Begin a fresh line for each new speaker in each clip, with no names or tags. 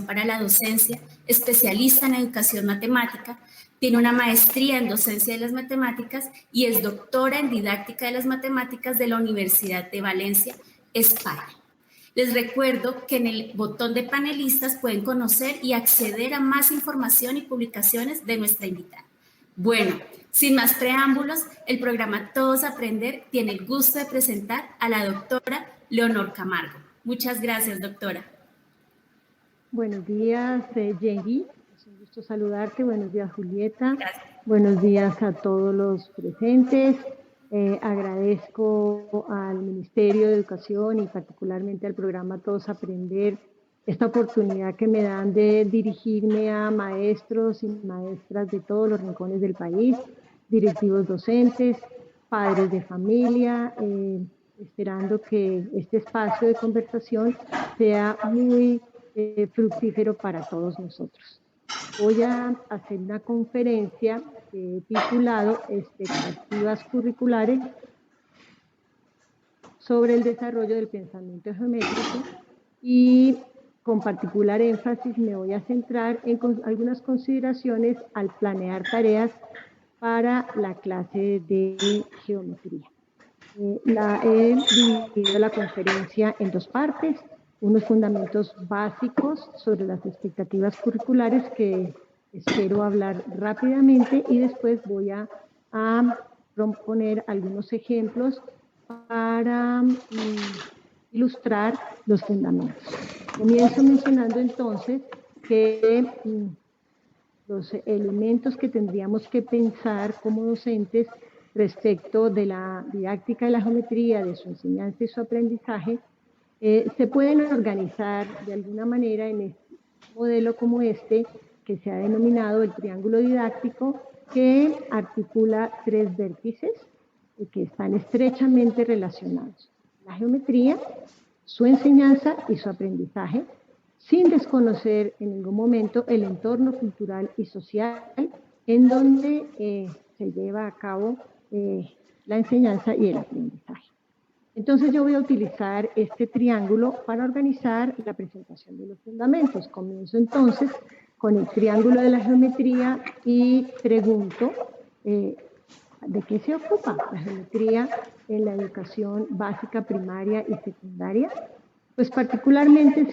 para la docencia, especialista en educación matemática, tiene una maestría en docencia de las matemáticas y es doctora en didáctica de las matemáticas de la Universidad de Valencia, España. Les recuerdo que en el botón de panelistas pueden conocer y acceder a más información y publicaciones de nuestra invitada. Bueno, sin más preámbulos, el programa Todos Aprender tiene el gusto de presentar a la doctora Leonor Camargo. Muchas gracias, doctora.
Buenos días, Jenny. Es un gusto saludarte. Buenos días, Julieta. Gracias. Buenos días a todos los presentes. Agradezco al Ministerio de Educación y particularmente al programa Todos Aprender esta oportunidad que me dan de dirigirme a maestros y maestras de todos los rincones del país, directivos docentes, padres de familia, esperando que este espacio de conversación sea muy fructífero para todos nosotros. Voy a hacer una conferencia que he titulado Expectativas curriculares sobre el desarrollo del pensamiento geométrico y con particular énfasis me voy a centrar en algunas consideraciones al planear tareas para la clase de geometría. He dividido la conferencia en dos partes, unos fundamentos básicos sobre las expectativas curriculares que espero hablar rápidamente y después voy a proponer algunos ejemplos para ilustrar los fundamentos. Comienzo mencionando entonces que los elementos que tendríamos que pensar como docentes respecto de la didáctica de la geometría, de su enseñanza y su aprendizaje, se pueden organizar de alguna manera en este modelo como este, que se ha denominado el triángulo didáctico, que articula tres vértices que están estrechamente relacionados: la geometría, su enseñanza y su aprendizaje, sin desconocer en ningún momento el entorno cultural y social en donde se lleva a cabo la enseñanza y el aprendizaje. Entonces yo voy a utilizar este triángulo para organizar la presentación de los fundamentos. Comienzo entonces con el triángulo de la geometría y pregunto ¿de qué se ocupa la geometría en la educación básica, primaria y secundaria? Pues particularmente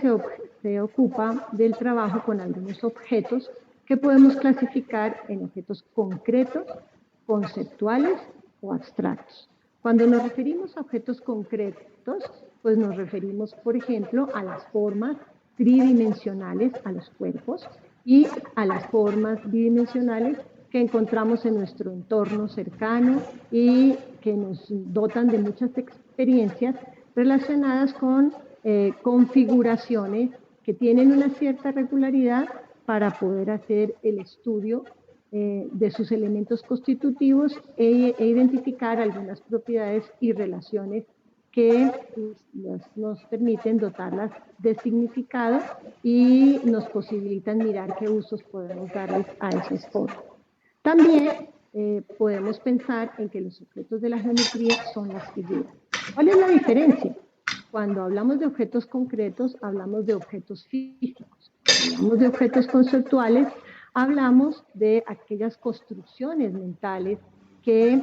se ocupa del trabajo con algunos objetos que podemos clasificar en objetos concretos, conceptuales o abstractos. Cuando nos referimos a objetos concretos, pues nos referimos, por ejemplo, a las formas tridimensionales, a los cuerpos, y a las formas bidimensionales que encontramos en nuestro entorno cercano y que nos dotan de muchas experiencias relacionadas con configuraciones que tienen una cierta regularidad para poder hacer el estudio de sus elementos constitutivos e identificar algunas propiedades y relaciones que nos permiten dotarlas de significado y nos posibilitan mirar qué usos podemos darles a esas formas. También podemos pensar en que los objetos de la geometría son las figuras. ¿Cuál es la diferencia? Cuando hablamos de objetos concretos, hablamos de objetos físicos. Cuando hablamos de objetos conceptuales, hablamos de aquellas construcciones mentales que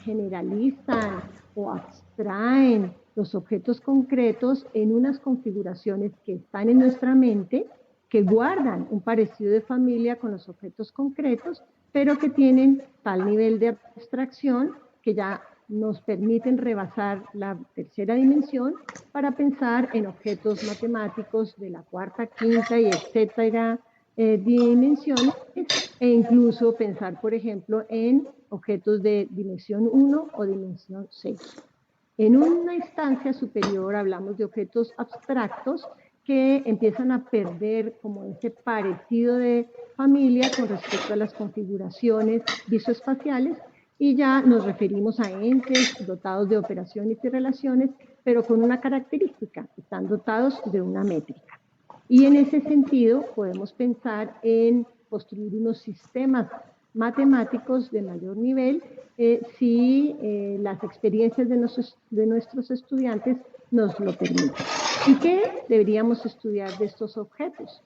generalizan o abstraen los objetos concretos en unas configuraciones que están en nuestra mente, que guardan un parecido de familia con los objetos concretos, pero que tienen tal nivel de abstracción que ya nos permiten rebasar la tercera dimensión para pensar en objetos matemáticos de la cuarta, quinta y etcétera dimensiones, e incluso pensar, por ejemplo, en objetos de dimensión 1 o dimensión 6. En una instancia superior hablamos de objetos abstractos que empiezan a perder como ese parecido de familia con respecto a las configuraciones visoespaciales y ya nos referimos a entes dotados de operaciones y relaciones, pero con una característica: están dotados de una métrica. Y en ese sentido podemos pensar en construir unos sistemas matemáticos de mayor nivel si las experiencias de nuestros estudiantes nos lo permiten. ¿Y qué deberíamos estudiar de estos objetos?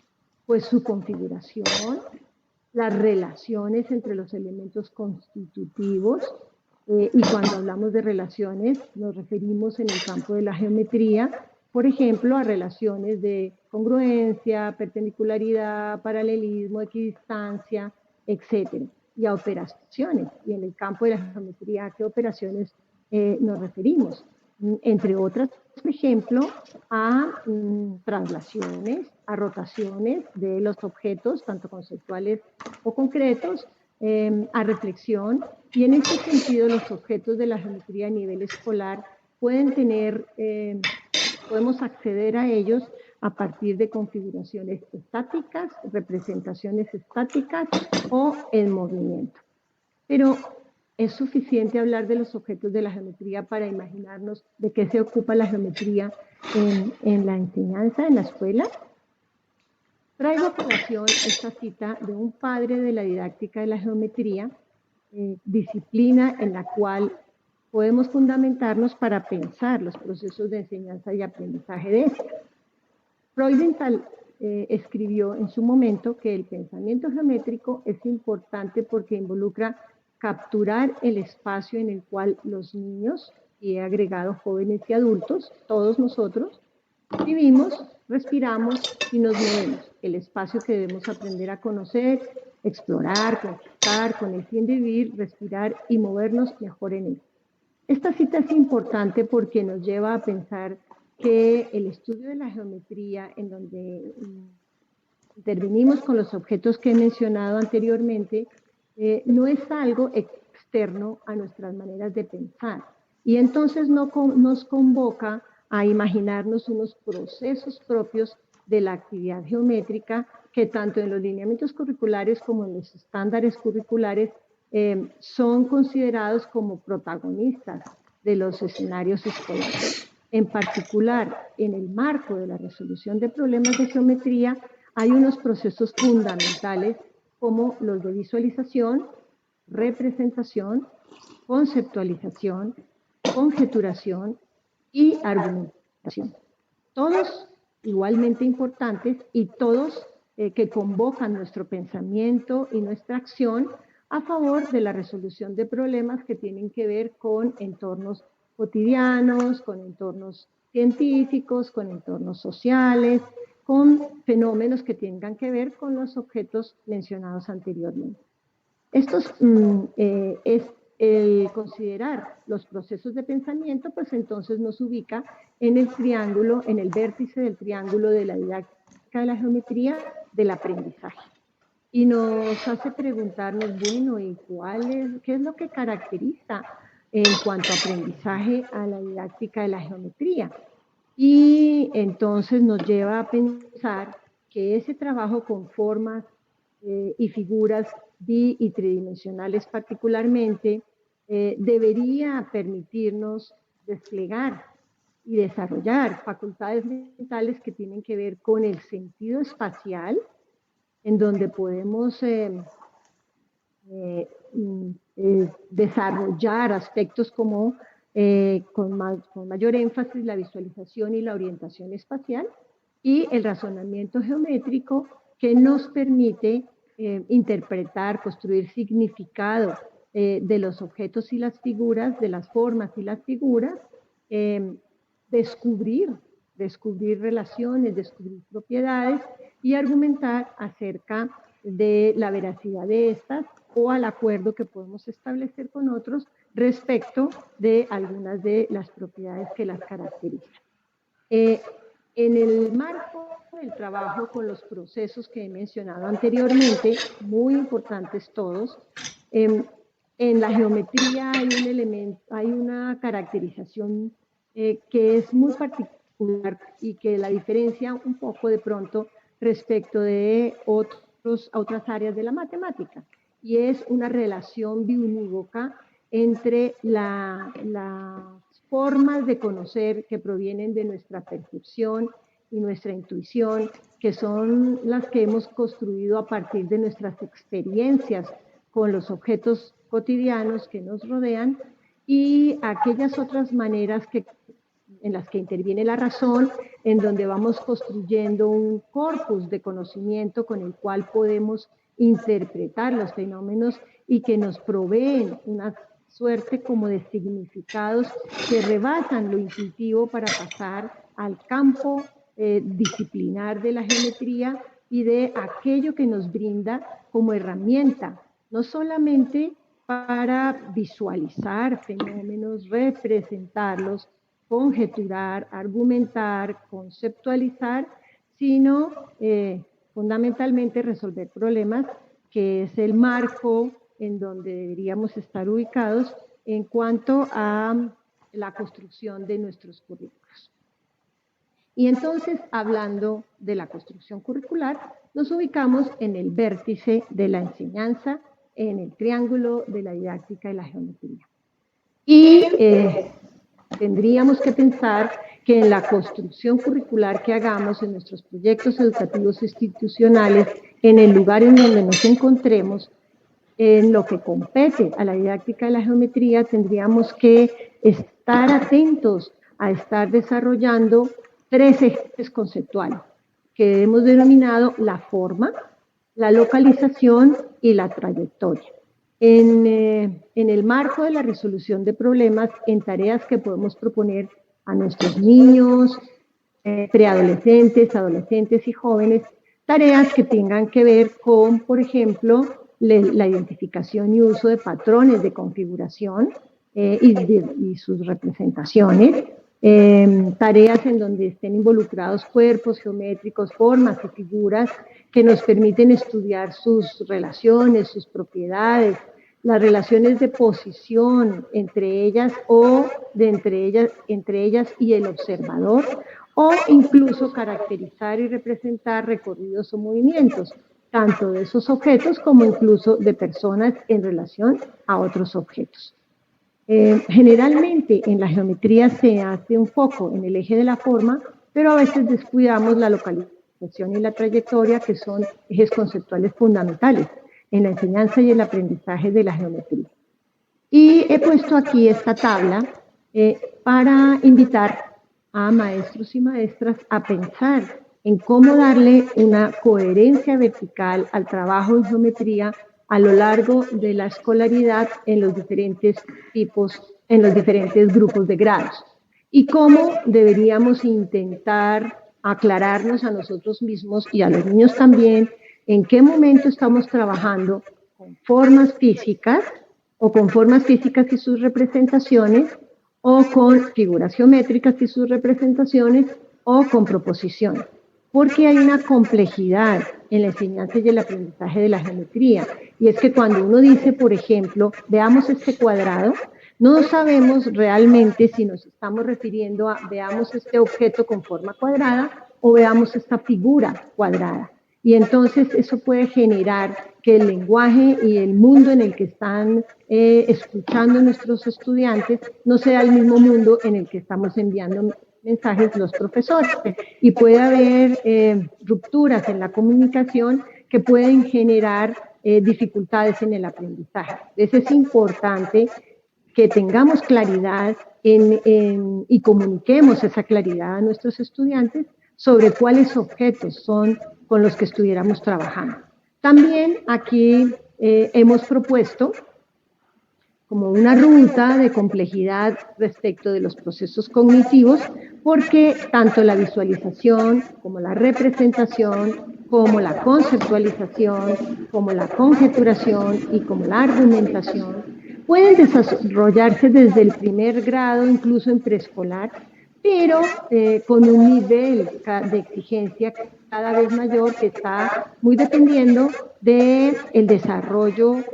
Pues su configuración, las relaciones entre los elementos constitutivos, y cuando hablamos de relaciones nos referimos en el campo de la geometría, por ejemplo, a relaciones de congruencia, perpendicularidad, paralelismo, equidistancia, etc. Y a operaciones. Y en el campo de la geometría, ¿a qué operaciones nos referimos? Entre otras, por ejemplo, a traslaciones, a rotaciones de los objetos, tanto conceptuales o concretos, a reflexión. Y en este sentido, los objetos de la geometría a nivel escolar pueden tener, podemos acceder a ellos a partir de configuraciones estáticas, representaciones estáticas o en movimiento. Pero ¿es suficiente hablar de los objetos de la geometría para imaginarnos de qué se ocupa la geometría en la enseñanza, en la escuela? Traigo a colación esta cita de un padre de la didáctica de la geometría, disciplina en la cual podemos fundamentarnos para pensar los procesos de enseñanza y aprendizaje de esta. Freudenthal escribió en su momento que el pensamiento geométrico es importante porque involucra capturar el espacio en el cual los niños, y he agregado jóvenes y adultos, todos nosotros, vivimos, respiramos y nos movemos. El espacio que debemos aprender a conocer, explorar, conquistar, con el fin de vivir, respirar y movernos mejor en él. Esta cita es importante porque nos lleva a pensar que el estudio de la geometría, en donde intervenimos con los objetos que he mencionado anteriormente, no es algo externo a nuestras maneras de pensar. Y entonces nos convoca a imaginarnos unos procesos propios de la actividad geométrica que tanto en los lineamientos curriculares como en los estándares curriculares son considerados como protagonistas de los escenarios escolares. En particular, en el marco de la resolución de problemas de geometría, hay unos procesos fundamentales como los de visualización, representación, conceptualización, conjeturación y argumentación. Todos igualmente importantes y todos que convocan nuestro pensamiento y nuestra acción a favor de la resolución de problemas que tienen que ver con entornos cotidianos, con entornos científicos, con entornos sociales, con fenómenos que tengan que ver con los objetos mencionados anteriormente. Estos es el considerar los procesos de pensamiento, pues entonces nos ubica en el triángulo, en el vértice del triángulo de la didáctica de la geometría del aprendizaje. Y nos hace preguntarnos, bueno, ¿y qué es lo que caracteriza en cuanto a aprendizaje a la didáctica de la geometría? Y entonces nos lleva a pensar que ese trabajo con formas y figuras y tridimensionales particularmente debería permitirnos desplegar y desarrollar facultades mentales que tienen que ver con el sentido espacial, en donde podemos desarrollar aspectos como con mayor énfasis la visualización y la orientación espacial, y el razonamiento geométrico que nos permite interpretar, construir significado de los objetos y las figuras, de las formas y las figuras, descubrir relaciones, descubrir propiedades y argumentar acerca de la veracidad de estas o al acuerdo que podemos establecer con otros respecto de algunas de las propiedades que las caracterizan. En el marco del trabajo con los procesos que he mencionado anteriormente, muy importantes todos, en la geometría hay una caracterización que es muy particular y que la diferencia un poco de pronto respecto de otras áreas de la matemática, y es una relación biunívoca entre las formas de conocer que provienen de nuestra percepción y nuestra intuición, que son las que hemos construido a partir de nuestras experiencias con los objetos cotidianos que nos rodean, y aquellas otras maneras que en las que interviene la razón, en donde vamos construyendo un corpus de conocimiento con el cual podemos interpretar los fenómenos y que nos proveen una suerte como de significados que rebasan lo intuitivo para pasar al campo disciplinar de la geometría y de aquello que nos brinda como herramienta, no solamente para visualizar fenómenos, representarlos, conjeturar, argumentar, conceptualizar, sino fundamentalmente resolver problemas, que es el marco en donde deberíamos estar ubicados en cuanto a la construcción de nuestros currículos. Y entonces, hablando de la construcción curricular, nos ubicamos en el vértice de la enseñanza, en el triángulo de la didáctica y la geometría. Y tendríamos que pensar que en la construcción curricular que hagamos en nuestros proyectos educativos institucionales, en el lugar en donde nos encontremos, en lo que compete a la didáctica y la geometría, tendríamos que estar atentos a estar desarrollando 3 ejes conceptuales que hemos denominado la forma, la localización y la trayectoria. En el marco de la resolución de problemas, en tareas que podemos proponer a nuestros niños, preadolescentes, adolescentes y jóvenes, tareas que tengan que ver con, por ejemplo, la identificación y uso de patrones de configuración y sus representaciones, tareas en donde estén involucrados cuerpos geométricos, formas y figuras que nos permiten estudiar sus relaciones, sus propiedades, las relaciones de posición entre ellas o de entre ellas y el observador, o incluso caracterizar y representar recorridos o movimientos, tanto de esos objetos como incluso de personas en relación a otros objetos. Generalmente en la geometría se hace un foco en el eje de la forma, pero a veces descuidamos la localización y la trayectoria, que son ejes conceptuales fundamentales en la enseñanza y el aprendizaje de la geometría. Y he puesto aquí esta tabla para invitar a maestros y maestras a pensar en cómo darle una coherencia vertical al trabajo en geometría a lo largo de la escolaridad en los diferentes grupos de grados. Y cómo deberíamos intentar aclararnos a nosotros mismos y a los niños también en qué momento estamos trabajando con formas físicas o con formas físicas y sus representaciones, o con figuras geométricas y sus representaciones, o con proposiciones. Porque hay una complejidad en la enseñanza y el aprendizaje de la geometría. Y es que cuando uno dice, por ejemplo, veamos este cuadrado, no sabemos realmente si nos estamos refiriendo a veamos este objeto con forma cuadrada o veamos esta figura cuadrada. Y entonces eso puede generar que el lenguaje y el mundo en el que están escuchando nuestros estudiantes no sea el mismo mundo en el que estamos enviando mensajes los profesores. Y puede haber rupturas en la comunicación que pueden generar dificultades en el aprendizaje. Entonces es importante que tengamos claridad y comuniquemos esa claridad a nuestros estudiantes sobre cuáles objetos son con los que estuviéramos trabajando. También aquí hemos propuesto como una ruta de complejidad respecto de los procesos cognitivos, porque tanto la visualización como la representación, como la conceptualización, como la conjeturación y como la argumentación pueden desarrollarse desde el primer grado, incluso en preescolar, pero con un nivel de exigencia cada vez mayor que está muy dependiendo del desarrollo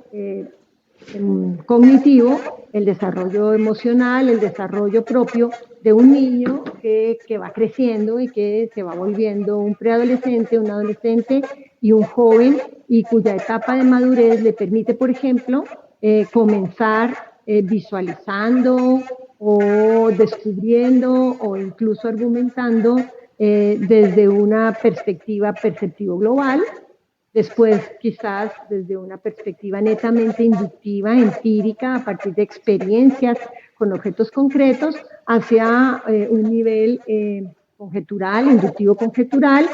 cognitivo, el desarrollo emocional, el desarrollo propio de un niño que va creciendo y que se va volviendo un preadolescente, un adolescente y un joven, y cuya etapa de madurez le permite, por ejemplo, comenzar visualizando o descubriendo o incluso argumentando desde una perspectiva perceptivo global, Después, quizás desde una perspectiva netamente inductiva, empírica, a partir de experiencias con objetos concretos, hacia un nivel conjetural, inductivo conjetural,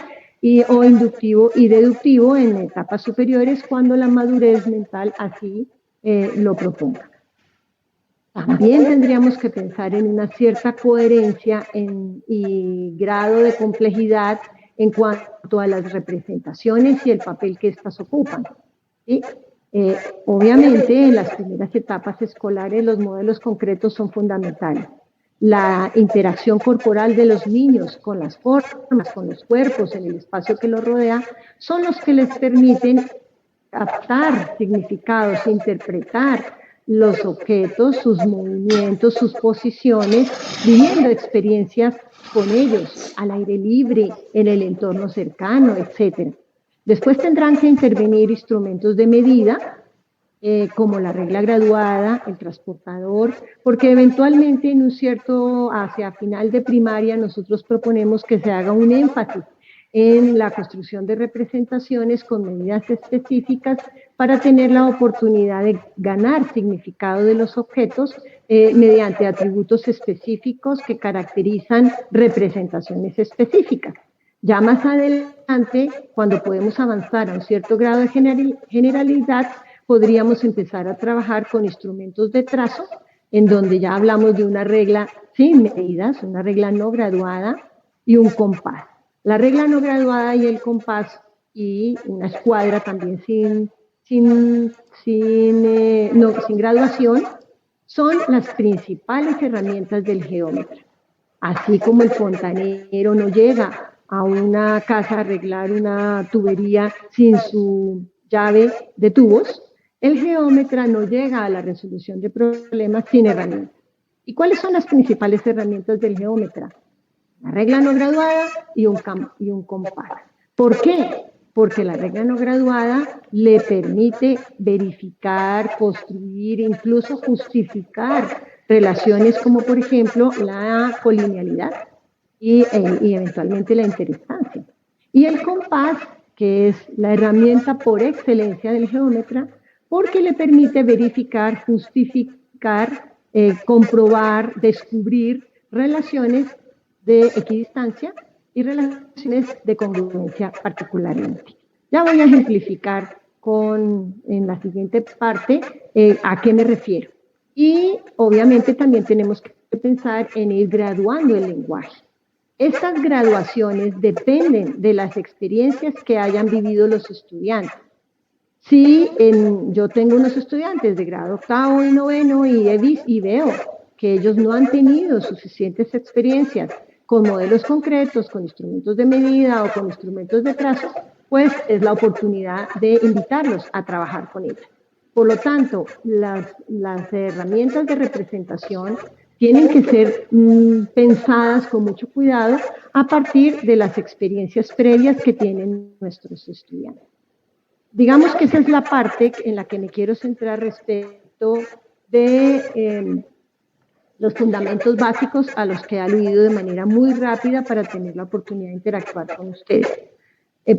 o inductivo y deductivo en etapas superiores cuando la madurez mental así lo proponga. También tendríamos que pensar en una cierta coherencia y grado de complejidad en cuanto a las representaciones y el papel que éstas ocupan. ¿Sí? Obviamente, en las primeras etapas escolares los modelos concretos son fundamentales. La interacción corporal de los niños con las formas, con los cuerpos, en el espacio que los rodea, son los que les permiten captar significados, interpretar los objetos, sus movimientos, sus posiciones, viviendo experiencias con ellos, al aire libre, en el entorno cercano, etc. Después tendrán que intervenir instrumentos de medida, como la regla graduada, el transportador, porque eventualmente hacia final de primaria nosotros proponemos que se haga un énfasis en la construcción de representaciones con medidas específicas para tener la oportunidad de ganar significado de los objetos mediante atributos específicos que caracterizan representaciones específicas. Ya más adelante, cuando podemos avanzar a un cierto grado de generalidad, podríamos empezar a trabajar con instrumentos de trazo, en donde ya hablamos de una regla sin medidas, una regla no graduada y un compás. La regla no graduada y el compás y una escuadra también sin graduación son las principales herramientas del geómetra. Así como el fontanero no llega a una casa a arreglar una tubería sin su llave de tubos, el geómetra no llega a la resolución de problemas sin herramientas. ¿Y cuáles son las principales herramientas del geómetra? La regla no graduada y un compás. ¿Por qué? Porque la regla no graduada le permite verificar, construir, incluso justificar relaciones como, por ejemplo, la colinealidad y eventualmente la interestancia. Y el compás, que es la herramienta por excelencia del geómetra, porque le permite verificar, justificar, comprobar, descubrir relaciones de equidistancia y relaciones de congruencia particularmente. Ya voy a ejemplificar en la siguiente parte a qué me refiero. Y obviamente también tenemos que pensar en ir graduando el lenguaje. Estas graduaciones dependen de las experiencias que hayan vivido los estudiantes. Si yo tengo unos estudiantes de grado octavo y noveno y veo que ellos no han tenido suficientes experiencias con modelos concretos, con instrumentos de medida o con instrumentos de trazo, pues es la oportunidad de invitarlos a trabajar con ellos. Por lo tanto, las herramientas de representación tienen que ser pensadas con mucho cuidado a partir de las experiencias previas que tienen nuestros estudiantes. Digamos que esa es la parte en la que me quiero centrar respecto de los fundamentos básicos a los que he aludido de manera muy rápida para tener la oportunidad de interactuar con ustedes.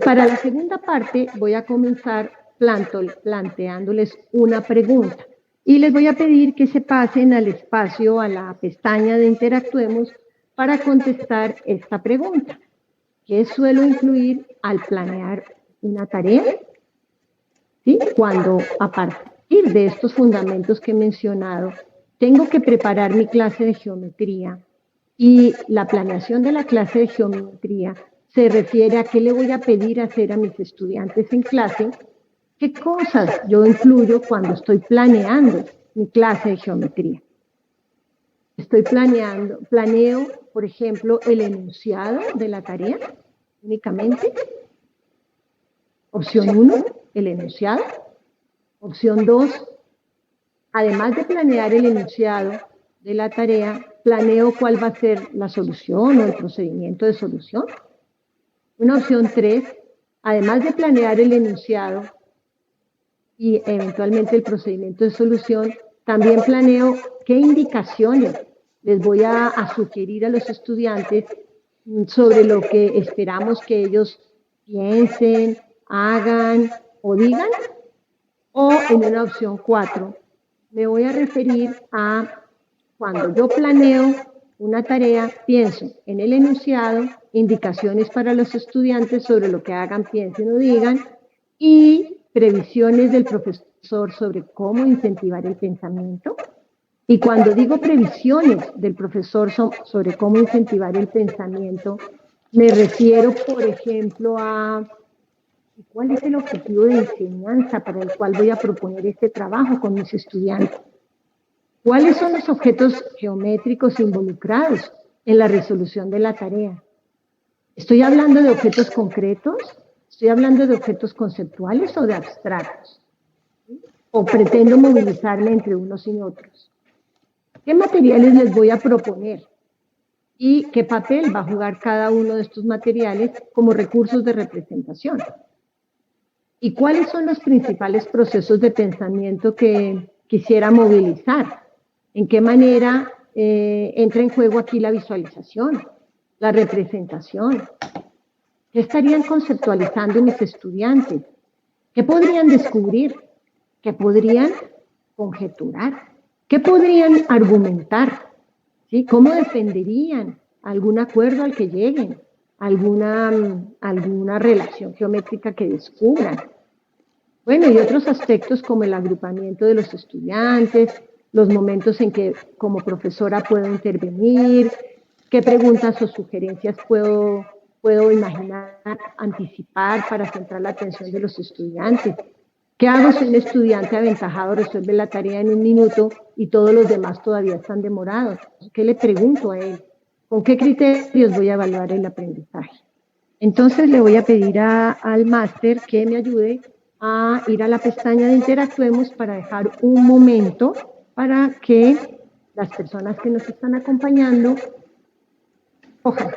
Para la segunda parte voy a comenzar planteándoles una pregunta y les voy a pedir que se pasen al espacio, a la pestaña de Interactuemos para contestar esta pregunta. ¿Qué suelo incluir al planear una tarea? ¿Sí? Cuando a partir de estos fundamentos que he mencionado, tengo que preparar mi clase de geometría y la planeación de la clase de geometría se refiere a qué le voy a pedir hacer a mis estudiantes en clase, qué cosas yo incluyo cuando estoy planeando mi clase de geometría. Planeo, por ejemplo, el enunciado de la tarea únicamente. Opción 1, el enunciado. Opción 2, además de planear el enunciado de la tarea, planeo cuál va a ser la solución o el procedimiento de solución. Una opción 3, además de planear el enunciado y eventualmente el procedimiento de solución, también planeo qué indicaciones les voy a sugerir a los estudiantes sobre lo que esperamos que ellos piensen, hagan o digan, o en una opción 4, me voy a referir a cuando yo planeo una tarea, pienso en el enunciado, indicaciones para los estudiantes sobre lo que hagan, piensen o digan, y previsiones del profesor sobre cómo incentivar el pensamiento. Y cuando digo previsiones del profesor sobre cómo incentivar el pensamiento, me refiero, por ejemplo, a cuál es el objetivo de enseñanza para el cual voy a proponer este trabajo con mis estudiantes. ¿Cuáles son los objetos geométricos involucrados en la resolución de la tarea? ¿Estoy hablando de objetos concretos? ¿Estoy hablando de objetos conceptuales o de abstractos? ¿O pretendo movilizarme entre unos y otros? ¿Qué materiales les voy a proponer? ¿Y qué papel va a jugar cada uno de estos materiales como recursos de representación? ¿Y cuáles son los principales procesos de pensamiento que quisiera movilizar? ¿En qué manera entra en juego aquí la visualización, la representación? ¿Qué estarían conceptualizando mis estudiantes? ¿Qué podrían descubrir? ¿Qué podrían conjeturar? ¿Qué podrían argumentar? ¿Sí? ¿Cómo defenderían algún acuerdo al que lleguen? ¿Alguna relación geométrica que descubran? Bueno, y otros aspectos como el agrupamiento de los estudiantes, los momentos en que como profesora puedo intervenir, qué preguntas o sugerencias puedo imaginar, anticipar para centrar la atención de los estudiantes. ¿Qué hago si un estudiante aventajado resuelve la tarea en 1 minuto y todos los demás todavía están demorados? ¿Qué le pregunto a él? ¿Con qué criterios voy a evaluar el aprendizaje? Entonces le voy a pedir al máster que me ayude a ir a la pestaña de Interactuemos para dejar un momento para que las personas que nos están acompañando cojan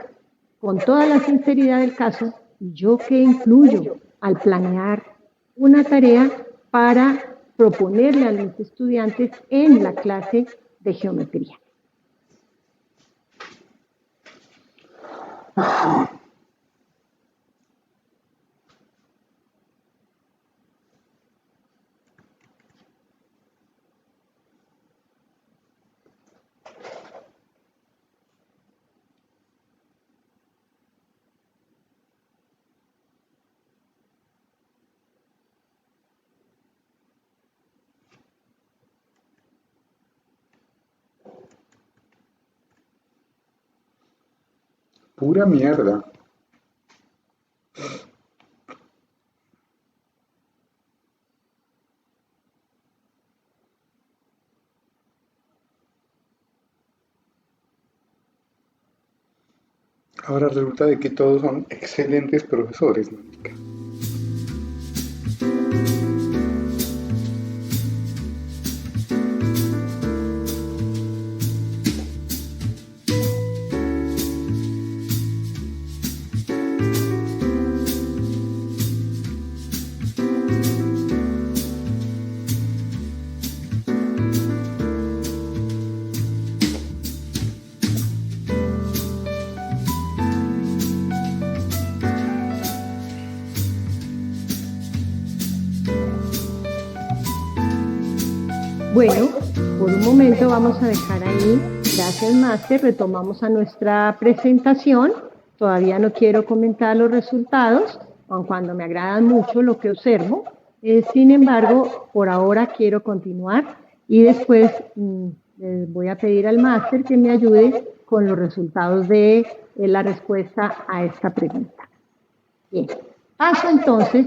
con toda la sinceridad del caso yo qué incluyo al planear una tarea para proponerle a los estudiantes en la clase de geometría.
Pura mierda. Ahora resulta de que todos son excelentes profesores, marica.
Bueno, por un momento vamos a dejar ahí. Gracias, máster. Retomamos a nuestra presentación. Todavía no quiero comentar los resultados, aun cuando me agradan mucho lo que observo. Sin embargo, por ahora quiero continuar y después les voy a pedir al máster que me ayude con los resultados de la respuesta a esta pregunta. Bien, paso entonces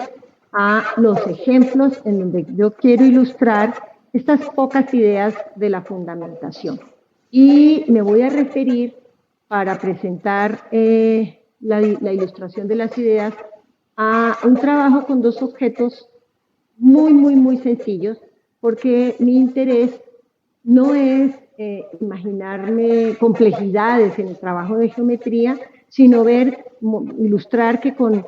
a los ejemplos en donde yo quiero ilustrar estas pocas ideas de la fundamentación. Y me voy a referir, para presentar la ilustración de las ideas, a un trabajo con 2 objetos muy sencillos, porque mi interés no es imaginarme complejidades en el trabajo de geometría, sino ilustrar que con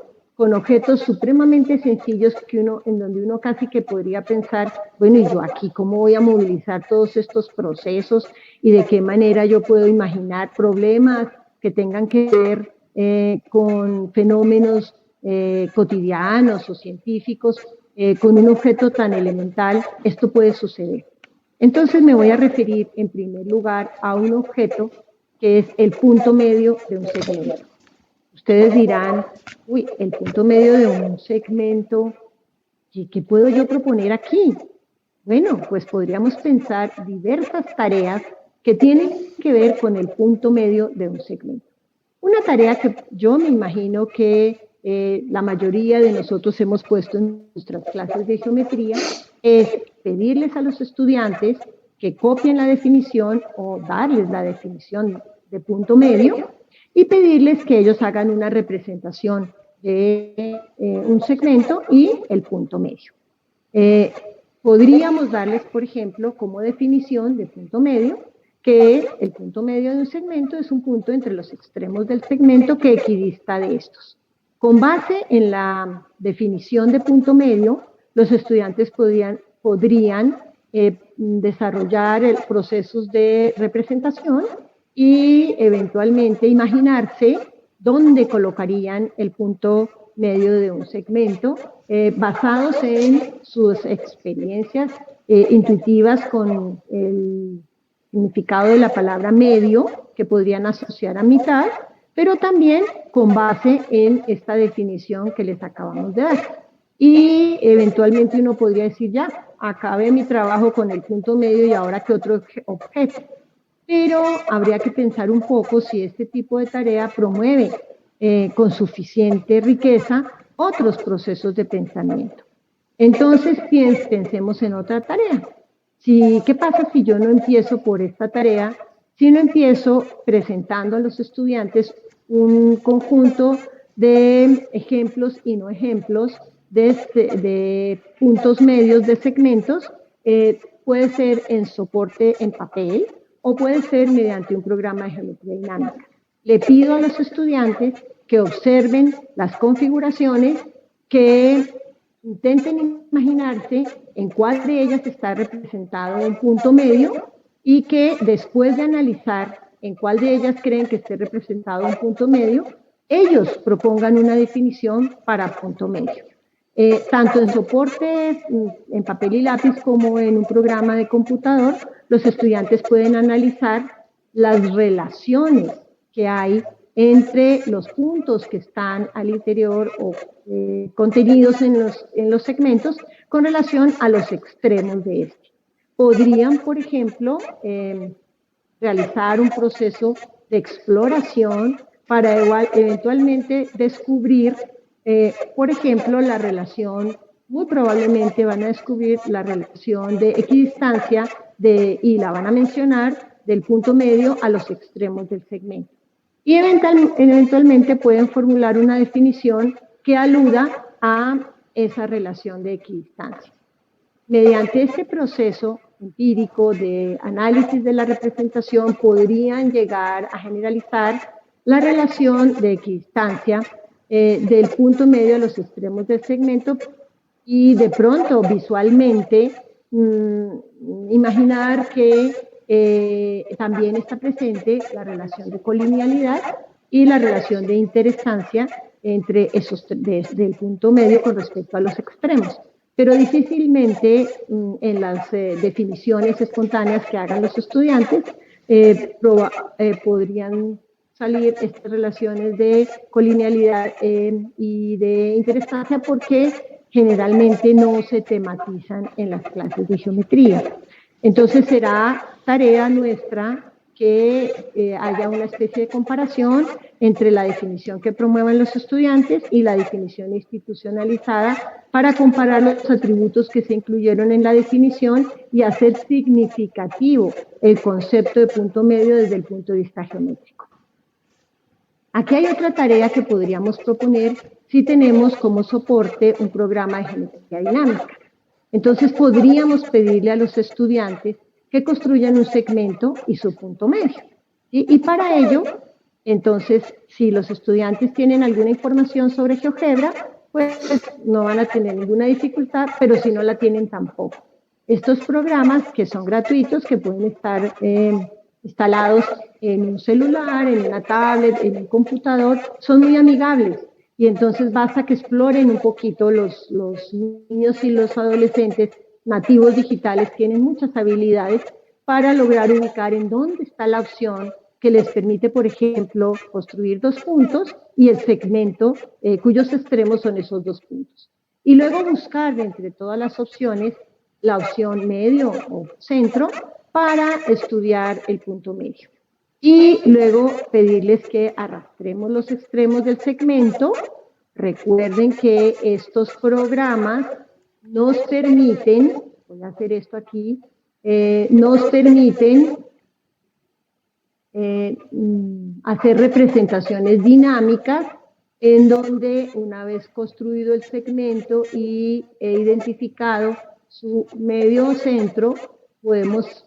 objetos supremamente sencillos en donde uno casi que podría pensar, bueno, ¿y yo aquí cómo voy a movilizar todos estos procesos? ¿Y de qué manera yo puedo imaginar problemas que tengan que ver con fenómenos cotidianos o científicos, con un objeto tan elemental, esto puede suceder. Entonces me voy a referir en primer lugar a un objeto que es el punto medio de un segmento. Ustedes dirán, uy, el punto medio de un segmento, ¿qué puedo yo proponer aquí? Bueno, pues podríamos pensar diversas tareas que tienen que ver con el punto medio de un segmento. Una tarea que yo me imagino que la mayoría de nosotros hemos puesto en nuestras clases de geometría es pedirles a los estudiantes que copien la definición o darles la definición de punto medio y pedirles que ellos hagan una representación de un segmento y el punto medio. Podríamos darles, por ejemplo, como definición de punto medio, que el punto medio de un segmento es un punto entre los extremos del segmento que equidista de estos. Con base en la definición de punto medio, los estudiantes podrían desarrollar procesos de representación y eventualmente imaginarse dónde colocarían el punto medio de un segmento, basados en sus experiencias intuitivas con el significado de la palabra medio, que podrían asociar a mitad, pero también con base en esta definición que les acabamos de dar. Y eventualmente uno podría decir, ya, acabé mi trabajo con el punto medio y ahora qué otro objeto. Pero habría que pensar un poco si este tipo de tarea promueve con suficiente riqueza otros procesos de pensamiento. Entonces, pensemos en otra tarea. ¿Qué pasa si yo no empiezo por esta tarea? Si no empiezo presentando a los estudiantes un conjunto de ejemplos y no ejemplos de puntos medios de segmentos, puede ser en soporte en papel o puede ser mediante un programa de geometría dinámica. Le pido a los estudiantes que observen las configuraciones, que intenten imaginarse en cuál de ellas está representado un punto medio y que después de analizar en cuál de ellas creen que esté representado un punto medio, ellos propongan una definición para punto medio. Tanto en soporte en papel y lápiz como en un programa de computador, los estudiantes pueden analizar las relaciones que hay entre los puntos que están al interior o contenidos en los segmentos con relación a los extremos de este. Podrían, por ejemplo, realizar un proceso de exploración para eventualmente descubrir, por ejemplo, la relación, muy probablemente van a descubrir la relación de equidistancia y la van a mencionar del punto medio a los extremos del segmento. Y eventualmente pueden formular una definición que aluda a esa relación de equidistancia. Mediante este proceso empírico de análisis de la representación podrían llegar a generalizar la relación de equidistancia del punto medio a los extremos del segmento y de pronto visualmente imaginar que también está presente la relación de colinealidad y la relación de interestancia entre del punto medio con respecto a los extremos. Pero difícilmente en las definiciones espontáneas que hagan los estudiantes podrían salir estas relaciones de colinealidad y de interestancia porque generalmente no se tematizan en las clases de geometría. Entonces será tarea nuestra que haya una especie de comparación entre la definición que promuevan los estudiantes y la definición institucionalizada para comparar los atributos que se incluyeron en la definición y hacer significativo el concepto de punto medio desde el punto de vista geométrico. Aquí hay otra tarea que podríamos proponer si tenemos como soporte un programa de geometría dinámica. Entonces podríamos pedirle a los estudiantes que construyan un segmento y su punto medio. Y para ello, entonces, si los estudiantes tienen alguna información sobre GeoGebra, pues no van a tener ninguna dificultad, pero si no la tienen tampoco. Estos programas que son gratuitos, que pueden estar instalados en un celular, en una tablet, en un computador, son muy amigables Y entonces basta que exploren un poquito los niños y los adolescentes nativos digitales, tienen muchas habilidades para lograr ubicar en dónde está la opción que les permite, por ejemplo, construir 2 puntos y el segmento cuyos extremos son esos 2 puntos. Y luego buscar de entre todas las opciones la opción medio o centro para estudiar el punto medio. Y luego pedirles que arrastremos los extremos del segmento. Recuerden que estos programas nos permiten, voy a hacer esto aquí, nos permiten hacer representaciones dinámicas en donde una vez construido el segmento y identificado su medio o centro, podemos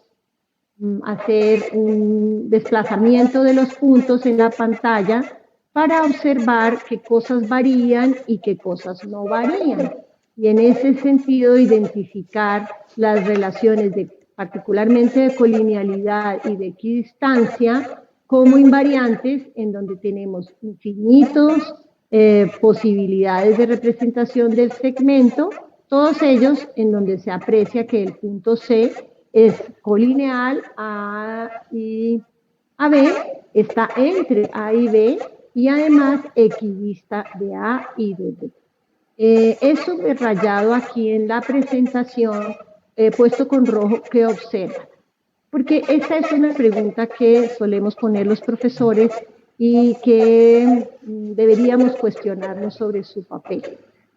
hacer un desplazamiento de los puntos en la pantalla para observar qué cosas varían y qué cosas no varían. Y en ese sentido, identificar las relaciones particularmente de colinealidad y de equidistancia como invariantes en donde tenemos infinitos posibilidades de representación del segmento, todos ellos en donde se aprecia que el punto C es colineal a y a B, está entre A y B y además equidista de A y de B. He subrayado aquí en la presentación, puesto con rojo, ¿qué observan? Porque esta es una pregunta que solemos poner los profesores y que deberíamos cuestionarnos sobre su papel.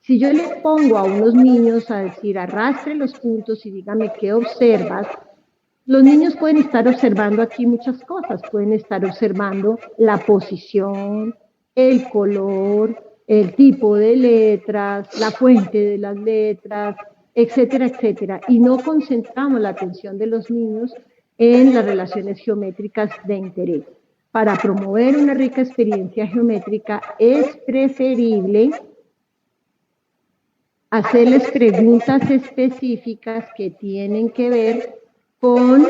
Si yo le pongo a unos niños a decir arrastre los puntos y dígame qué observas, los niños pueden estar observando aquí muchas cosas, pueden estar observando la posición, el color, el tipo de letras, la fuente de las letras, etcétera, etcétera. Y no concentramos la atención de los niños en las relaciones geométricas de interés. Para promover una rica experiencia geométrica es preferible hacerles preguntas específicas que tienen que ver con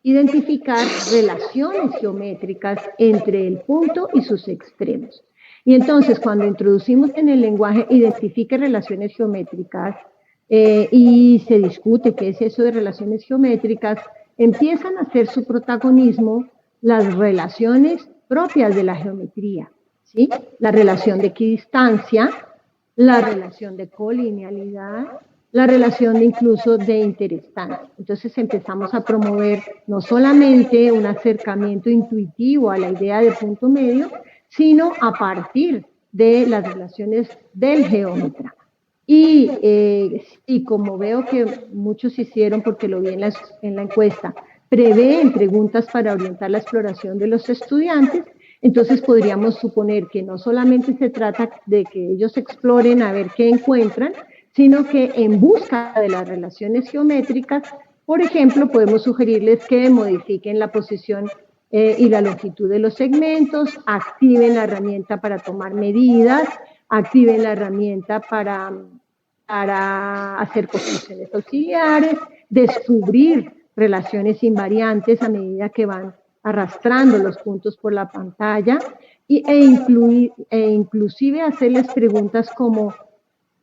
identificar relaciones geométricas entre el punto y sus extremos. Y entonces, cuando introducimos en el lenguaje identifique relaciones geométricas y se discute qué es eso de relaciones geométricas, empiezan a hacer su protagonismo las relaciones propias de la geometría, ¿sí? La relación de equidistancia, la relación de colinealidad, la relación incluso de interestancia. Entonces empezamos a promover no solamente un acercamiento intuitivo a la idea de punto medio, sino a partir de las relaciones del geómetra. Y como veo que muchos hicieron, porque lo vi en la encuesta, prevén preguntas para orientar la exploración de los estudiantes, entonces podríamos suponer que no solamente se trata de que ellos exploren a ver qué encuentran, sino que en busca de las relaciones geométricas, por ejemplo, podemos sugerirles que modifiquen la posición y la longitud de los segmentos, activen la herramienta para tomar medidas, activen la herramienta para hacer construcciones auxiliares, descubrir relaciones invariantes a medida que van arrastrando los puntos por la pantalla e inclusive hacerles preguntas como,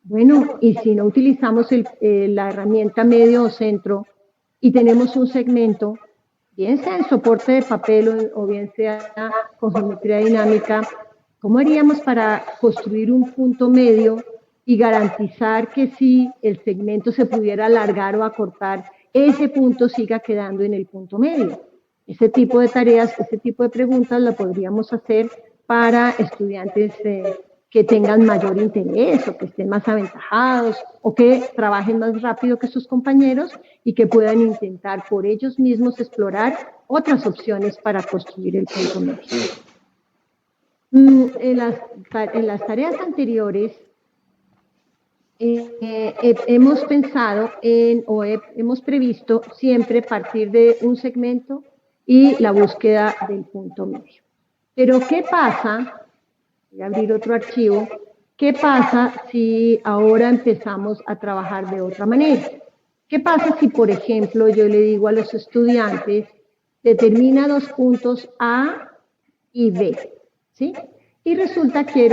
bueno, y si no utilizamos la herramienta medio o centro y tenemos un segmento, bien sea en soporte de papel o bien sea con geometría dinámica, ¿cómo haríamos para construir un punto medio y garantizar que si el segmento se pudiera alargar o acortar, ese punto siga quedando en el punto medio? Ese tipo de tareas, ese tipo de preguntas la podríamos hacer para estudiantes que tengan mayor interés o que estén más aventajados o que trabajen más rápido que sus compañeros y que puedan intentar por ellos mismos explorar otras opciones para construir el punto medio. En las tareas anteriores hemos pensado hemos previsto siempre partir de un segmento y la búsqueda del punto medio. Pero ¿qué pasa? Voy a abrir otro archivo. ¿Qué pasa si ahora empezamos a trabajar de otra manera? ¿Qué pasa si, por ejemplo, yo le digo a los estudiantes, determina 2 puntos A y B, ¿sí? Y resulta que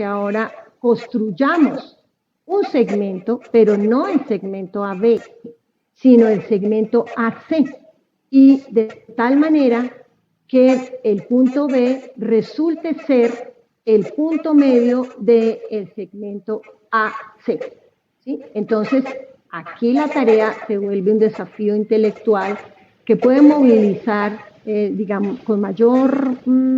ahora construyamos un segmento, pero no el segmento AB, sino el segmento AC. Y de tal manera que el punto B resulte ser el punto medio del segmento AC. ¿Sí? Entonces, aquí la tarea se vuelve un desafío intelectual que puede movilizar, digamos, con mayor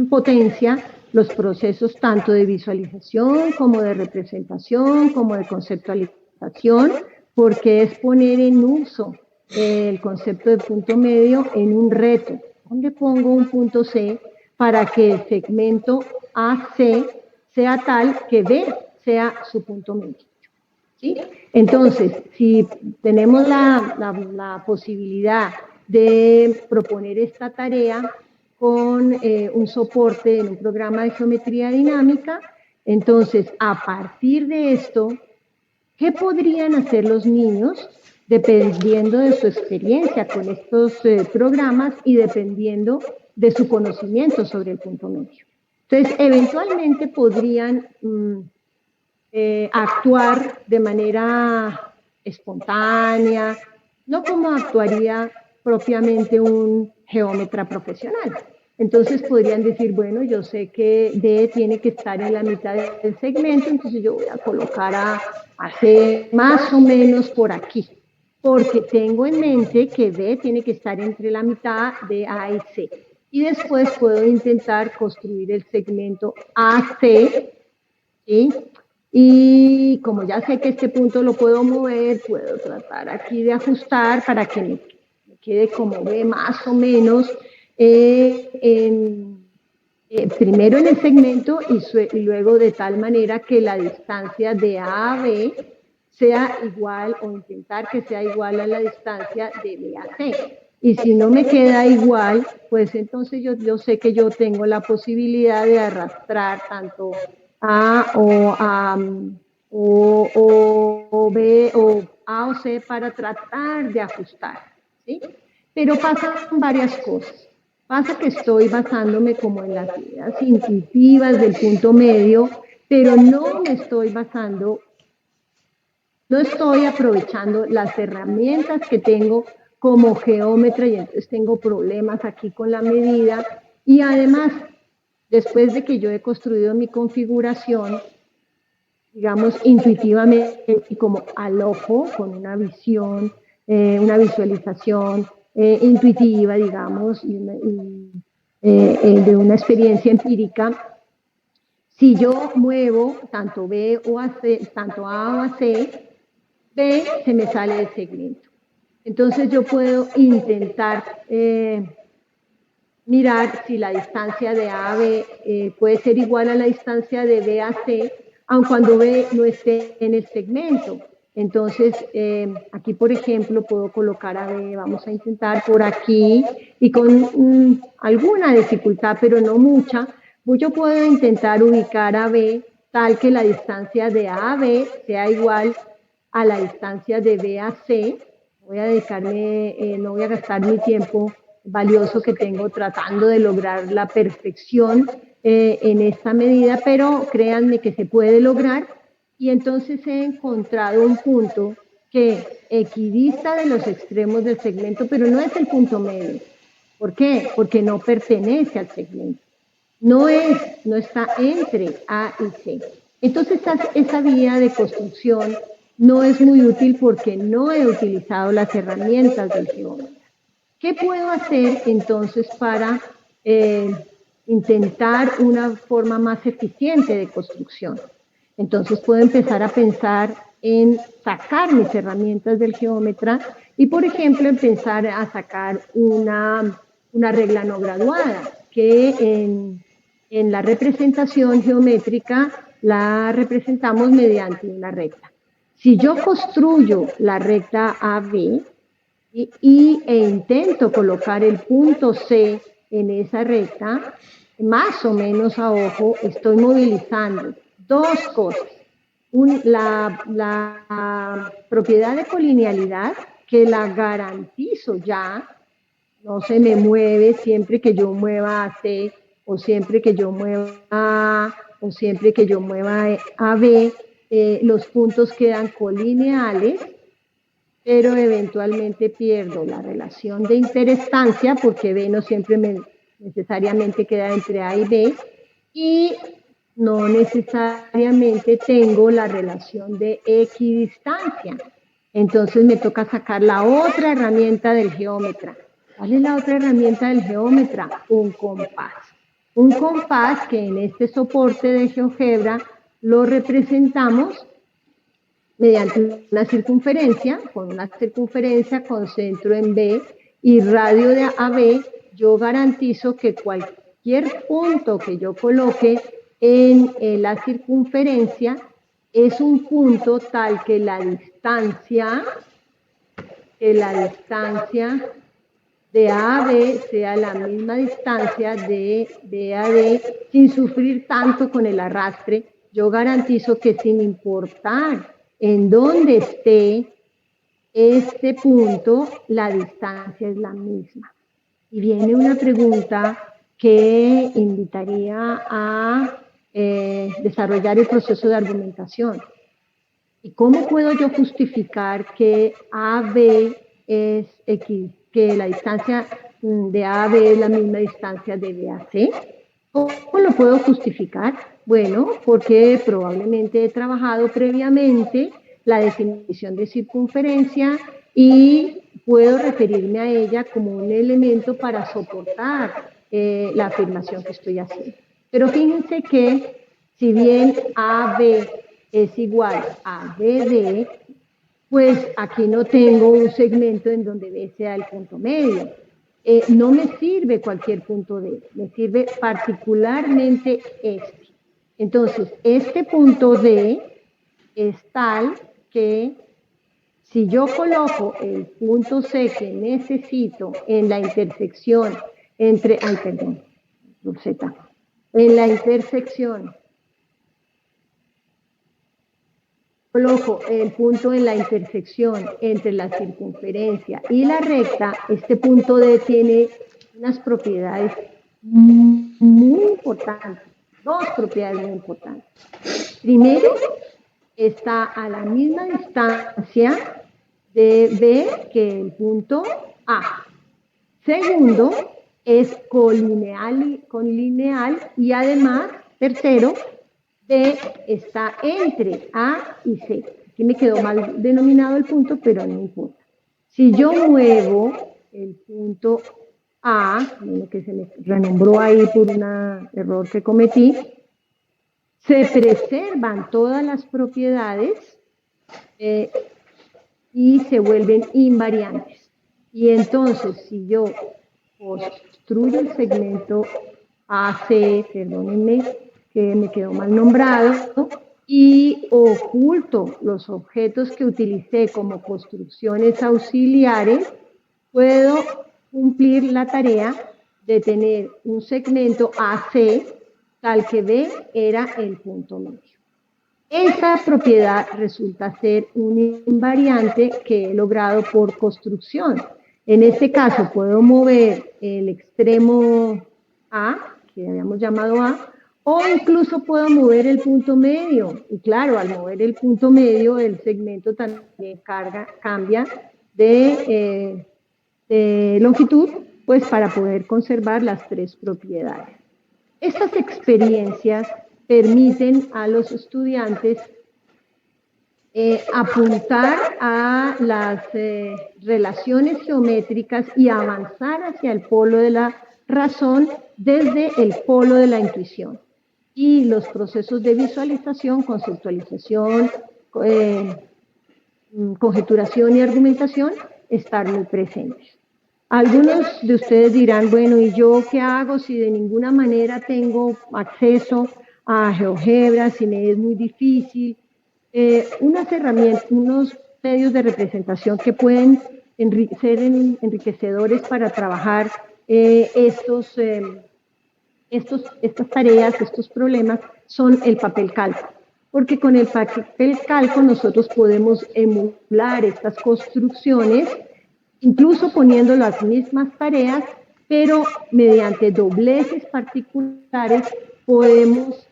potencia los procesos tanto de visualización como de representación, como de conceptualización, porque es poner en uso el concepto de punto medio en un reto. ¿Dónde pongo un punto C para que el segmento AC sea tal que B sea su punto medio? ¿Sí? Entonces, si tenemos la posibilidad de proponer esta tarea con un soporte en un programa de geometría dinámica, entonces, a partir de esto, ¿qué podrían hacer los niños dependiendo de su experiencia con estos programas y dependiendo de su conocimiento sobre el punto medio? Entonces, eventualmente podrían actuar de manera espontánea, no como actuaría propiamente un geómetra profesional. Entonces podrían decir, bueno, yo sé que D tiene que estar en la mitad del segmento, entonces yo voy a colocar a C más o menos por aquí, porque tengo en mente que D tiene que estar entre la mitad de A y C. Y después puedo intentar construir el segmento AC, ¿sí? Y como ya sé que este punto lo puedo mover, puedo tratar aquí de ajustar para que me quede como B más o menos primero en el segmento y luego de tal manera que la distancia de A a B sea igual o intentar que sea igual a la distancia de B a C. Y si no me queda igual, pues entonces yo sé que yo tengo la posibilidad de arrastrar tanto A o B o A o C para tratar de ajustar, ¿sí? Pero pasan varias cosas. Pasa que estoy basándome como en las ideas intuitivas del punto medio, pero no me estoy basando, no estoy aprovechando las herramientas que tengo como geómetra y entonces tengo problemas aquí con la medida. Y además, después de que yo he construido mi configuración, digamos, intuitivamente y como al ojo, con una visión, una visualización intuitiva, digamos, de una experiencia empírica, si yo muevo tanto B o A, C, tanto A o a C, B se me sale del segmento. Entonces yo puedo intentar mirar si la distancia de A a B puede ser igual a la distancia de B a C, aun cuando B no esté en el segmento. Entonces, aquí, por ejemplo, puedo colocar a B, vamos a intentar por aquí, y con alguna dificultad, pero no mucha, yo puedo intentar ubicar a B tal que la distancia de A a B sea igual a la distancia de B a C. Voy a dedicarme, no voy a gastar mi tiempo valioso que tengo tratando de lograr la perfección en esta medida, pero créanme que se puede lograr. Y entonces he encontrado un punto que equidista de los extremos del segmento, pero no es el punto medio. ¿Por qué? Porque no pertenece al segmento. No está entre A y C. Entonces esa vía de construcción no es muy útil porque no he utilizado las herramientas del geómetra. ¿Qué puedo hacer entonces para intentar una forma más eficiente de construcción? Entonces puedo empezar a pensar en sacar mis herramientas del geómetra y, por ejemplo, empezar a sacar una regla no graduada que en la representación geométrica la representamos mediante una recta. Si yo construyo la recta AB e intento colocar el punto C en esa recta, más o menos a ojo, estoy movilizando dos cosas. La propiedad de colinealidad, que la garantizo ya, no se me mueve siempre que yo mueva a C o siempre que yo mueva A, o siempre que yo mueva a B, los puntos quedan colineales, pero eventualmente pierdo la relación de interestancia, porque B no siempre necesariamente queda entre A y B, y no necesariamente tengo la relación de equidistancia. Entonces me toca sacar la otra herramienta del geómetra. ¿Cuál es la otra herramienta del geómetra? Un compás. Un compás que en este soporte de GeoGebra lo representamos mediante una circunferencia, con centro en B y radio de AB. Yo garantizo que cualquier punto que yo coloque en la circunferencia es un punto tal que la distancia de A a B sea la misma distancia de B a D, sin sufrir tanto con el arrastre. Yo garantizo que sin importar en dónde esté este punto, la distancia es la misma. Y viene una pregunta que invitaría a desarrollar el proceso de argumentación. ¿Y cómo puedo yo justificar que AB es X, que la distancia de A a B es la misma distancia de B a C? ¿Cómo lo puedo justificar? Bueno, porque probablemente he trabajado previamente la definición de circunferencia y puedo referirme a ella como un elemento para soportar la afirmación que estoy haciendo. Pero fíjense que si bien AB es igual a BD, pues aquí no tengo un segmento en donde B sea el punto medio. No me sirve cualquier punto D, me sirve particularmente este. Entonces, este punto D es tal que si yo coloco el punto C que necesito en la intersección entre, en la intersección, coloco el punto en la intersección entre la circunferencia y la recta, este punto D tiene unas propiedades muy importantes, dos propiedades muy importantes. Primero, está a la misma distancia de B que el punto A. Segundo, es colineal y además, tercero, B está entre A y C. Aquí me quedó mal denominado el punto, pero no importa. Si yo muevo el punto A, que se me renombró ahí por un error que cometí, se preservan todas las propiedades y se vuelven invariantes. Y entonces, si yo construyo el segmento AC, perdónenme, que me quedó mal nombrado, y oculto los objetos que utilicé como construcciones auxiliares, puedo cumplir la tarea de tener un segmento AC tal que B era el punto medio. Esa propiedad resulta ser un invariante que he logrado por construcción. En este caso puedo mover el extremo A, que habíamos llamado A, o incluso puedo mover el punto medio. Y claro, al mover el punto medio, el segmento también cambia de longitud, pues para poder conservar las tres propiedades. Estas experiencias permiten a los estudiantes apuntar a las relaciones geométricas y avanzar hacia el polo de la razón desde el polo de la intuición. Y los procesos de visualización, conceptualización, conjeturación y argumentación están muy presentes. Algunos de ustedes dirán, bueno, ¿y yo qué hago si de ninguna manera tengo acceso a GeoGebra, si me es muy difícil? Unas herramientas, unos medios de representación que pueden ser enriquecedores para trabajar estas tareas, estos problemas, son el papel calco. Porque con el papel calco nosotros podemos emular estas construcciones, incluso poniendo las mismas tareas pero mediante dobleces particulares podemos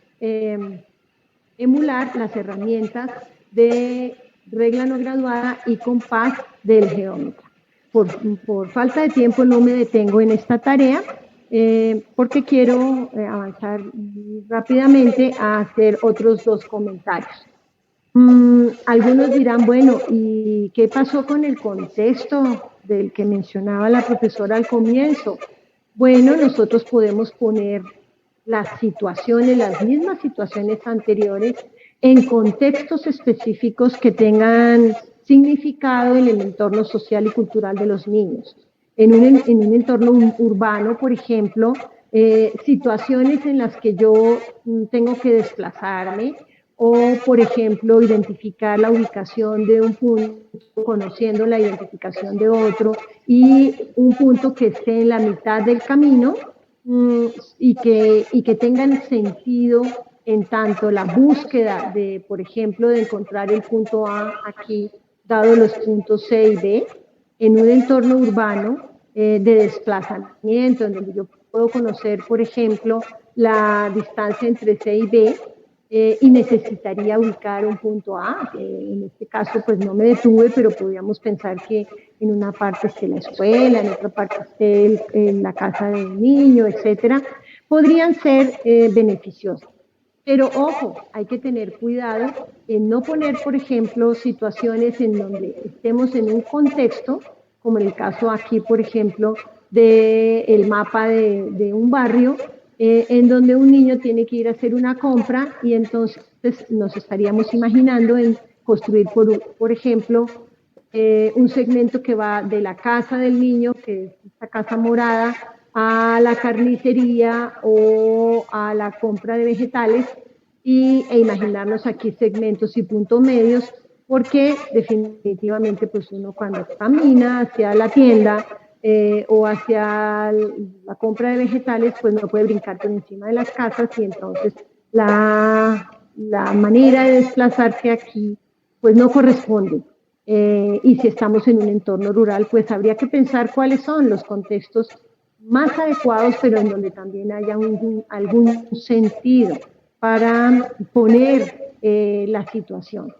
emular las herramientas de regla no graduada y compás del geómetra. Por falta de tiempo no me detengo en esta tarea, porque quiero avanzar rápidamente a hacer otros dos comentarios. Algunos dirán, bueno, ¿y qué pasó con el contexto del que mencionaba la profesora al comienzo? Bueno, nosotros podemos poner las situaciones, las mismas situaciones anteriores, en contextos específicos que tengan significado en el entorno social y cultural de los niños. En un entorno urbano, por ejemplo, situaciones en las que yo tengo que desplazarme, o, por ejemplo, identificar la ubicación de un punto, conociendo la identificación de otro, y un punto que esté en la mitad del camino, y que tengan sentido en tanto la búsqueda de, por ejemplo, de encontrar el punto A aquí, dado los puntos C y B, en un entorno urbano de desplazamiento, en donde yo puedo conocer, por ejemplo, la distancia entre C y B, y necesitaría ubicar un punto A. En este caso, pues no me detuve, pero podríamos pensar que en una parte esté la escuela, en otra parte esté la casa del niño, etcétera. Podrían ser beneficiosas. Pero ojo, hay que tener cuidado en no poner, por ejemplo, situaciones en donde estemos en un contexto, como en el caso aquí, por ejemplo, del mapa de un barrio, en donde un niño tiene que ir a hacer una compra, y entonces nos estaríamos imaginando en construir, por ejemplo, un segmento que va de la casa del niño, que es esta casa morada, a la carnicería o a la compra de vegetales, e imaginarnos aquí segmentos y puntos medios, porque definitivamente pues uno cuando camina hacia la tienda o hacia la compra de vegetales, pues no puede brincar por encima de las casas, y entonces la manera de desplazarse aquí pues no corresponde. Y si estamos en un entorno rural, pues habría que pensar cuáles son los contextos más adecuados, pero en donde también haya algún sentido para poner la situación.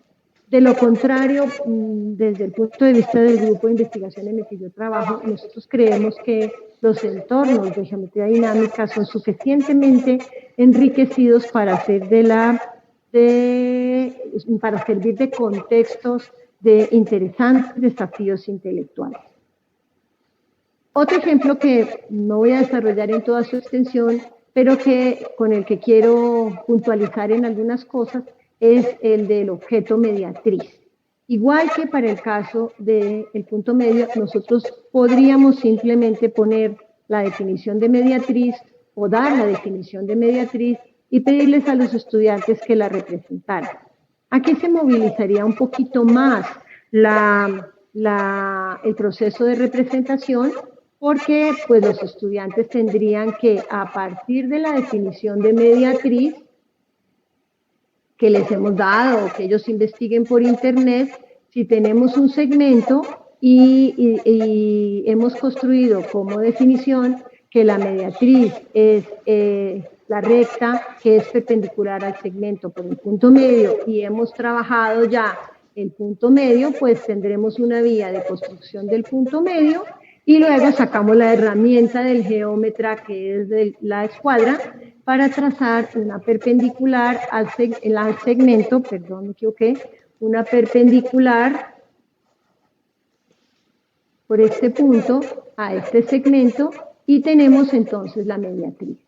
De lo contrario, desde el punto de vista del grupo de investigación en el que yo trabajo, nosotros creemos que los entornos de geometría dinámica son suficientemente enriquecidos para para servir de contextos de interesantes desafíos intelectuales. Otro ejemplo que no voy a desarrollar en toda su extensión, pero con el que quiero puntualizar en algunas cosas, es el del objeto mediatriz. Igual que para el caso del punto medio, nosotros podríamos simplemente poner la definición de mediatriz o dar la definición de mediatriz y pedirles a los estudiantes que la representaran. Aquí se movilizaría un poquito más el proceso de representación, porque pues, los estudiantes tendrían que, a partir de la definición de mediatriz que les hemos dado, que ellos investiguen por internet, si tenemos un segmento y hemos construido como definición que la mediatriz es la recta que es perpendicular al segmento por el punto medio, y hemos trabajado ya el punto medio, pues tendremos una vía de construcción del punto medio, y luego sacamos la herramienta del geómetra, que es de la escuadra, para trazar una perpendicular al segmento, perdón, me equivoqué, una perpendicular por este punto a este segmento, y tenemos entonces la mediatriz.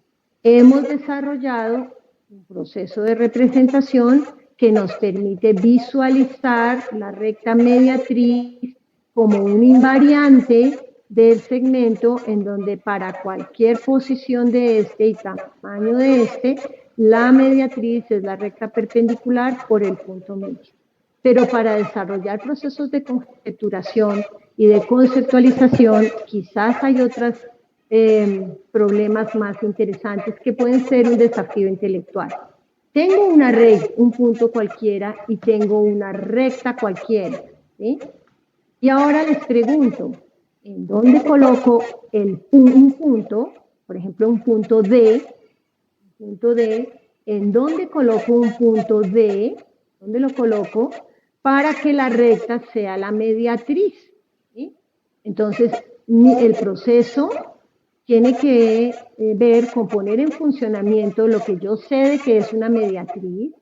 Hemos desarrollado un proceso de representación que nos permite visualizar la recta mediatriz como un invariante del segmento, en donde para cualquier posición de este y tamaño de este, la mediatriz es la recta perpendicular por el punto medio. Pero para desarrollar procesos de conjeturación y de conceptualización, quizás hay otros problemas más interesantes que pueden ser un desafío intelectual. Tengo una red, un punto cualquiera, y tengo una recta cualquiera, ¿sí? Y ahora les pregunto, en dónde coloco un punto, por ejemplo, un punto D, en dónde coloco un punto D, dónde lo coloco, para que la recta sea la mediatriz. ¿Sí? Entonces, el proceso tiene que ver con poner en funcionamiento lo que yo sé de que es una mediatriz,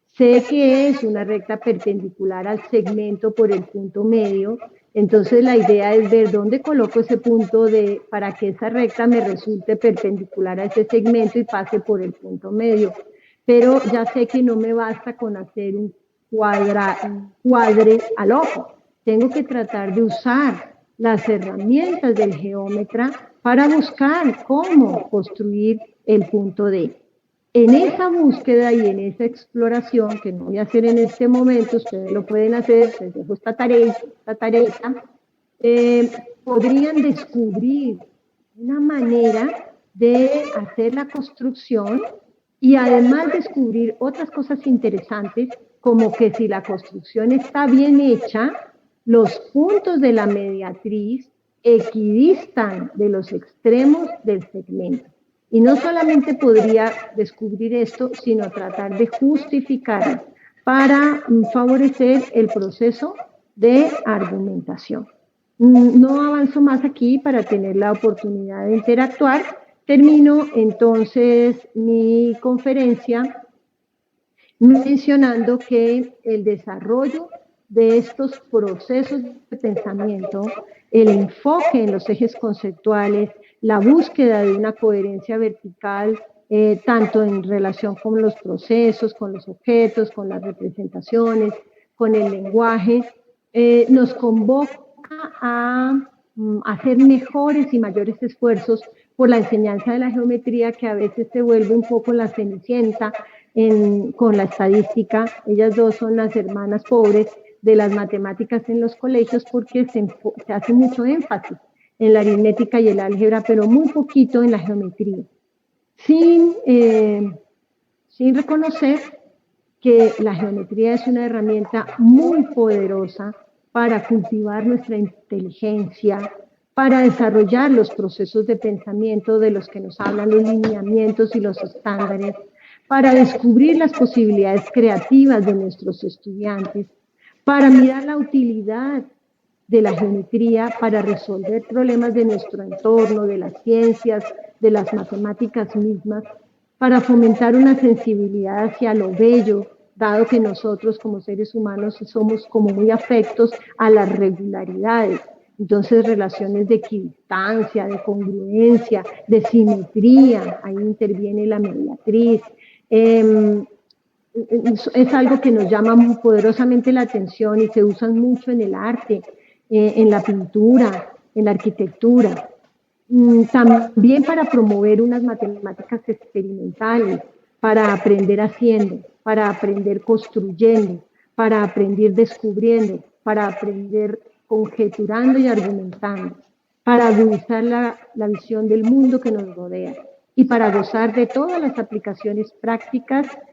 sé que es una recta perpendicular al segmento por el punto medio. Entonces la idea es ver dónde coloco ese punto para que esa recta me resulte perpendicular a ese segmento y pase por el punto medio. Pero ya sé que no me basta con hacer un cuadre al ojo. Tengo que tratar de usar las herramientas del geómetra para buscar cómo construir el punto D. En esa búsqueda y en esa exploración, que no voy a hacer en este momento, ustedes lo pueden hacer, les dejo esta tarea, podrían descubrir una manera de hacer la construcción y además descubrir otras cosas interesantes, como que si la construcción está bien hecha, los puntos de la mediatriz equidistan de los extremos del segmento. Y no solamente podría descubrir esto, sino tratar de justificarlo para favorecer el proceso de argumentación. No avanzo más aquí para tener la oportunidad de interactuar. Termino entonces mi conferencia mencionando que el desarrollo de estos procesos de pensamiento, el enfoque en los ejes conceptuales, la búsqueda de una coherencia vertical, tanto en relación con los procesos, con los objetos, con las representaciones, con el lenguaje, nos convoca a hacer mejores y mayores esfuerzos por la enseñanza de la geometría, que a veces se vuelve un poco la cenicienta con la estadística. Ellas dos son las hermanas pobres de las matemáticas en los colegios, porque se hace mucho énfasis en la aritmética y el álgebra, pero muy poquito en la geometría, sin reconocer que la geometría es una herramienta muy poderosa para cultivar nuestra inteligencia, para desarrollar los procesos de pensamiento de los que nos hablan los lineamientos y los estándares, para descubrir las posibilidades creativas de nuestros estudiantes, para mirar la utilidad de la geometría para resolver problemas de nuestro entorno, de las ciencias, de las matemáticas mismas, para fomentar una sensibilidad hacia lo bello, dado que nosotros como seres humanos somos como muy afectos a las regularidades. Entonces, relaciones de equidistancia, de congruencia, de simetría, ahí interviene la mediatriz. Es algo que nos llama muy poderosamente la atención y se usan mucho en el arte, en la pintura, en la arquitectura. También para promover unas matemáticas experimentales, para aprender haciendo, para aprender construyendo, para aprender descubriendo, para aprender conjeturando y argumentando, para agudizar la visión del mundo que nos rodea y para gozar de todas las aplicaciones prácticas